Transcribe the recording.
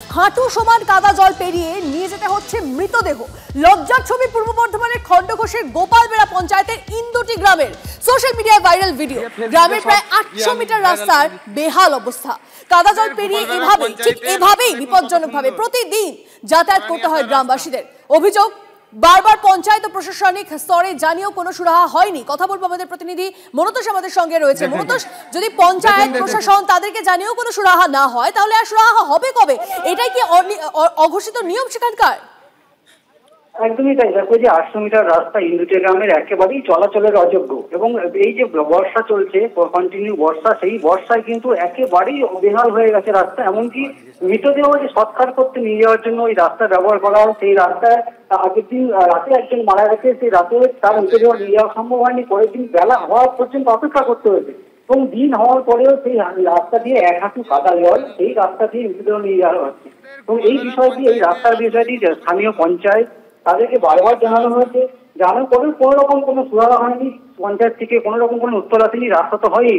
হাঁটু সমান কাদা জল পেরিয়ে নিয়ে যেতে হচ্ছে মৃতদেহ। লজ্জার ছবি পূর্ব বর্ধমানের খণ্ডঘোষের গোপালবেড়া পঞ্চায়েতের ইন্দুটি গ্রামের। সোশ্যাল মিডিয়ায় ভাইরাল ভিডিও। গ্রামের প্রায় 800 মিটার রাস্তার বেহাল অবস্থা। কাদা জল পেরিয়ে এভাবেই বিপজ্জনকভাবে প্রতিদিন যাতায়াত করতে হয় গ্রামবাসীদের। অভিযোগ, বারবার পঞ্চায়েত ও প্রশাসনিক স্তরে জানিয়েও কোনো সুরাহা হয়নি। কথা বলবো আমাদের প্রতিনিধি মনতোষ আমাদের সঙ্গে রয়েছে। মনতোষ, যদি পঞ্চায়েত প্রশাসন তাদেরকে জানিয়েও কোনো সুরাহা না হয়, তাহলে আর সুরাহা হবে কবে? এটাই কি অঘোষিত নিয়ম সেখানকার? একদমই তাই। দেখো, যে 800 মিটার রাস্তা ইন্দুটি গ্রামের একেবারেই চলাচলের অযোগ্য, এবং এই যে বর্ষা চলছে, কন্টিনিউ বর্ষা, সেই বর্ষায় কিন্তু একেবারেই বেহাল হয়ে গেছে রাস্তা। এমনকি মৃতদেহ যে সৎকার করতে নিয়ে যাওয়ার জন্য ওই রাস্তা ব্যবহার করা হয়, সেই রাস্তায় আগের দিন রাতে একজন মারা গেছে, সেই রাতে তার মৃতদেহ নিয়ে যাওয়া সম্ভব হয়নি। পরের দিন বেলা হওয়া পর্যন্ত অপেক্ষা করতে হয়েছে, এবং দিন হওয়ার পরেও সেই রাস্তা দিয়ে এক হাঁটু কাদা জল, সেই রাস্তা দিয়ে মৃতদেহ নিয়ে যাওয়া হচ্ছে। এবং এই বিষয়টি, এই রাস্তার বিষয়টি স্থানীয় পঞ্চায়েত, তাদেরকে বারবার জানানো হয়েছে, জানার পরেও কোনো রকম কোনো সুরাহা হয়নি। পঞ্চায়েত থেকে কোনো রকম কোনো উত্তর আসেনি। রাস্তা তো হয়ই।